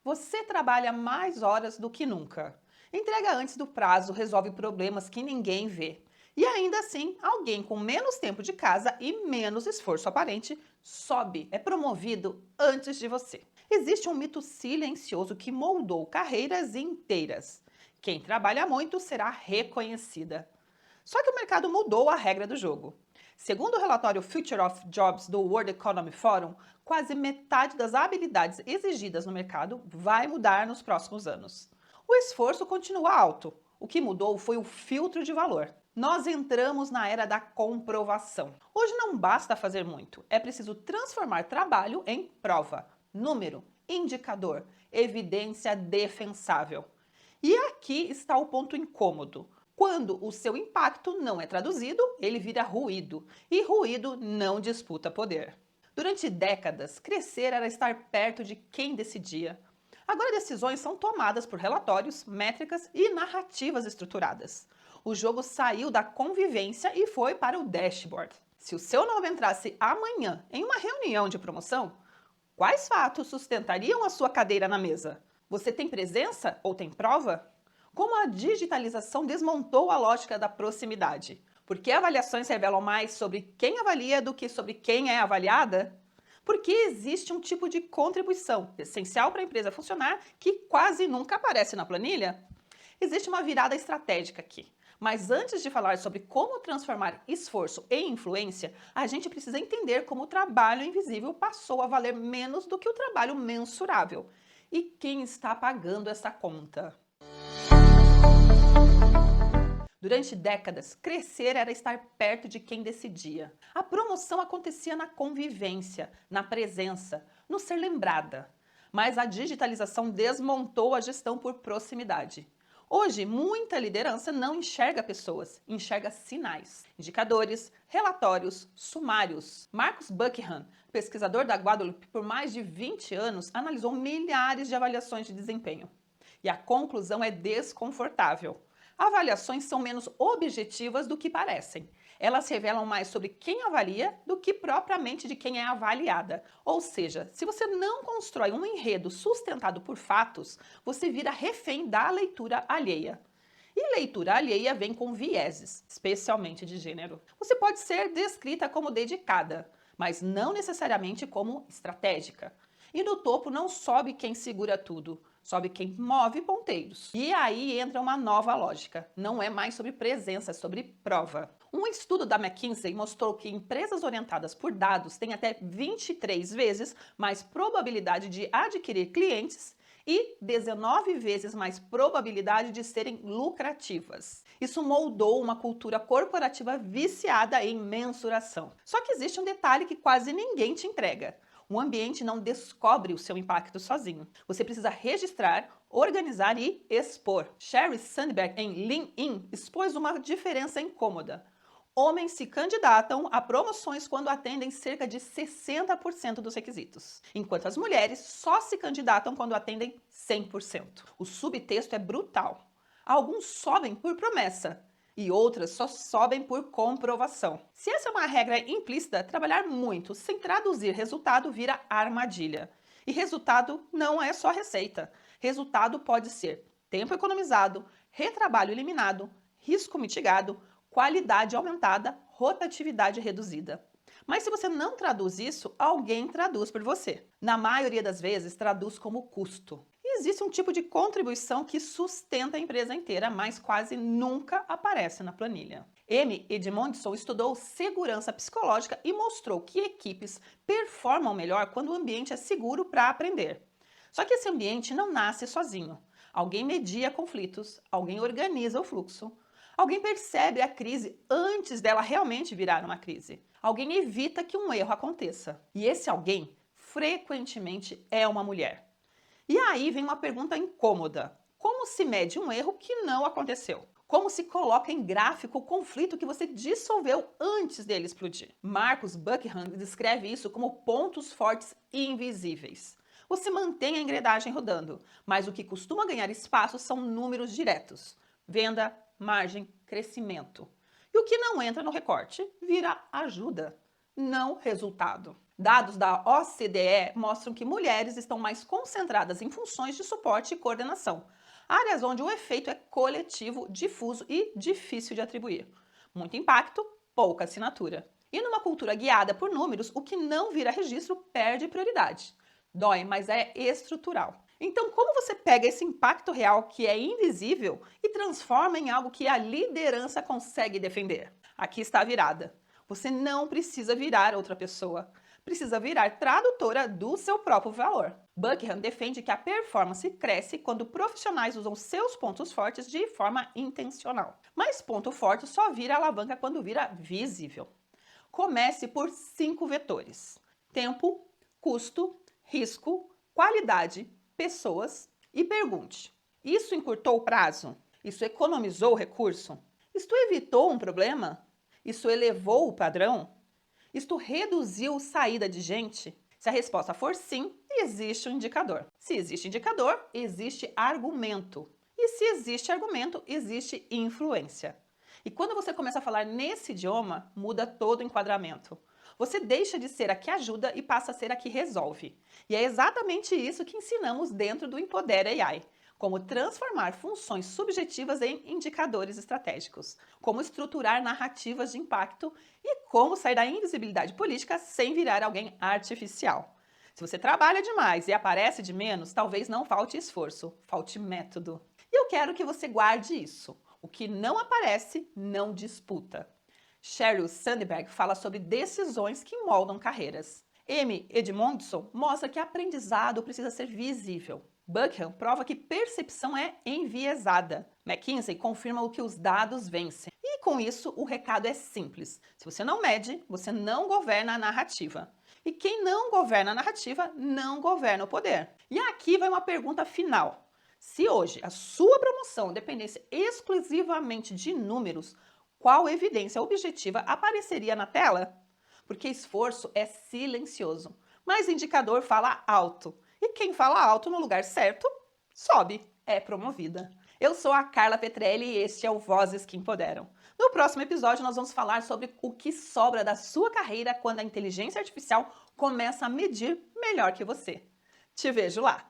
Você trabalha mais horas do que nunca. Entrega antes do prazo, resolve problemas que ninguém vê. E ainda assim, alguém com menos tempo de casa e menos esforço aparente sobe, é promovido antes de você. Existe um mito silencioso que moldou carreiras inteiras. Quem trabalha muito será reconhecida. Só que o mercado mudou a regra do jogo. Segundo o relatório Future of Jobs do World Economic Forum, quase metade das habilidades exigidas no mercado vai mudar nos próximos anos. O esforço continua alto. O que mudou foi o filtro de valor. Nós entramos na era da comprovação. Hoje não basta fazer muito, é preciso transformar trabalho em prova, número, indicador, evidência defensável. E aqui está o ponto incômodo. Quando o seu impacto não é traduzido, ele vira ruído, e ruído não disputa poder. Durante décadas, crescer era estar perto de quem decidia. Agora decisões são tomadas por relatórios, métricas e narrativas estruturadas. O jogo saiu da convivência e foi para o dashboard. Se o seu nome entrasse amanhã em uma reunião de promoção, quais fatos sustentariam a sua cadeira na mesa? Você tem presença ou tem prova? Como a digitalização desmontou a lógica da proximidade? Por que avaliações revelam mais sobre quem avalia do que sobre quem é avaliada? Porque existe um tipo de contribuição essencial para a empresa funcionar que quase nunca aparece na planilha? Existe uma virada estratégica aqui. Mas antes de falar sobre como transformar esforço em influência, a gente precisa entender como o trabalho invisível passou a valer menos do que o trabalho mensurável. E quem está pagando essa conta? Durante décadas, crescer era estar perto de quem decidia. A promoção acontecia na convivência, na presença, no ser lembrada. Mas a digitalização desmontou a gestão por proximidade. Hoje, muita liderança não enxerga pessoas, enxerga sinais, indicadores, relatórios, sumários. Marcus Buckingham, pesquisador da Guadalupe por mais de 20 anos, analisou milhares de avaliações de desempenho. E a conclusão é desconfortável. Avaliações são menos objetivas do que parecem. Elas revelam mais sobre quem avalia do que propriamente de quem é avaliada. Ou seja, se você não constrói um enredo sustentado por fatos, você vira refém da leitura alheia. E leitura alheia vem com vieses, especialmente de gênero. Você pode ser descrita como dedicada, mas não necessariamente como estratégica. E no topo não sobe quem segura tudo, sobe quem move ponteiros. E aí entra uma nova lógica. Não é mais sobre presença, é sobre prova. Um estudo da McKinsey mostrou que empresas orientadas por dados têm até 23 vezes mais probabilidade de adquirir clientes e 19 vezes mais probabilidade de serem lucrativas. Isso moldou uma cultura corporativa viciada em mensuração. Só que existe um detalhe que quase ninguém te entrega. O ambiente não descobre o seu impacto sozinho. Você precisa registrar, organizar e expor. Sheryl Sandberg, em Lean In, expôs uma diferença incômoda. Homens se candidatam a promoções quando atendem cerca de 60% dos requisitos, enquanto as mulheres só se candidatam quando atendem 100%. O subtexto é brutal. Alguns sobem por promessa e outras só sobem por comprovação. Se essa é uma regra implícita, trabalhar muito sem traduzir resultado vira armadilha. E resultado não é só receita. Resultado pode ser tempo economizado, retrabalho eliminado, risco mitigado, qualidade aumentada, rotatividade reduzida. Mas se você não traduz isso, alguém traduz por você. Na maioria das vezes, traduz como custo. E existe um tipo de contribuição que sustenta a empresa inteira, mas quase nunca aparece na planilha. M. Edmondson estudou segurança psicológica e mostrou que equipes performam melhor quando o ambiente é seguro para aprender. Só que esse ambiente não nasce sozinho. Alguém media conflitos, alguém organiza o fluxo, alguém percebe a crise antes dela realmente virar uma crise. Alguém evita que um erro aconteça. E esse alguém, frequentemente, é uma mulher. E aí vem uma pergunta incômoda. Como se mede um erro que não aconteceu? Como se coloca em gráfico o conflito que você dissolveu antes dele explodir? Marcus Buckingham descreve isso como pontos fortes invisíveis. Você mantém a engrenagem rodando, mas o que costuma ganhar espaço são números diretos. Venda, margem, crescimento. E o que não entra no recorte vira ajuda, não resultado. Dados da OCDE mostram que mulheres estão mais concentradas em funções de suporte e coordenação, áreas onde o efeito é coletivo, difuso e difícil de atribuir. Muito impacto, pouca assinatura. E numa cultura guiada por números, o que não vira registro perde prioridade. Dói, mas é estrutural. Então, como você pega esse impacto real que é invisível e transforma em algo que a liderança consegue defender? Aqui está a virada. Você não precisa virar outra pessoa. Precisa virar tradutora do seu próprio valor. Buckingham defende que a performance cresce quando profissionais usam seus pontos fortes de forma intencional. Mas ponto forte só vira alavanca quando vira visível. Comece por 5 vetores: tempo, custo, risco, qualidade, pessoas e pergunte: isso encurtou o prazo? Isso economizou o recurso? Isto evitou um problema? Isso elevou o padrão? Isto reduziu saída de gente? Se a resposta for sim, existe um indicador. Se existe indicador, existe argumento. E se existe argumento, existe influência. E quando você começa a falar nesse idioma, muda todo o enquadramento. Você deixa de ser a que ajuda e passa a ser a que resolve. E é exatamente isso que ensinamos dentro do Empodere AI. Como transformar funções subjetivas em indicadores estratégicos, como estruturar narrativas de impacto e como sair da invisibilidade política sem virar alguém artificial. Se você trabalha demais e aparece de menos, talvez não falte esforço, falte método. E eu quero que você guarde isso. O que não aparece, não disputa. Sheryl Sandberg fala sobre decisões que moldam carreiras. M. Edmondson mostra que aprendizado precisa ser visível. Buckingham prova que percepção é enviesada. McKinsey confirma o que os dados vencem. E com isso, o recado é simples. Se você não mede, você não governa a narrativa. E quem não governa a narrativa, não governa o poder. E aqui vai uma pergunta final. Se hoje a sua promoção dependesse exclusivamente de números, qual evidência objetiva apareceria na tela? Porque esforço é silencioso, mas indicador fala alto. E quem fala alto no lugar certo, sobe, é promovida. Eu sou a Carla Petrelli e este é o Vozes que Empoderam. No próximo episódio nós vamos falar sobre o que sobra da sua carreira quando a inteligência artificial começa a medir melhor que você. Te vejo lá!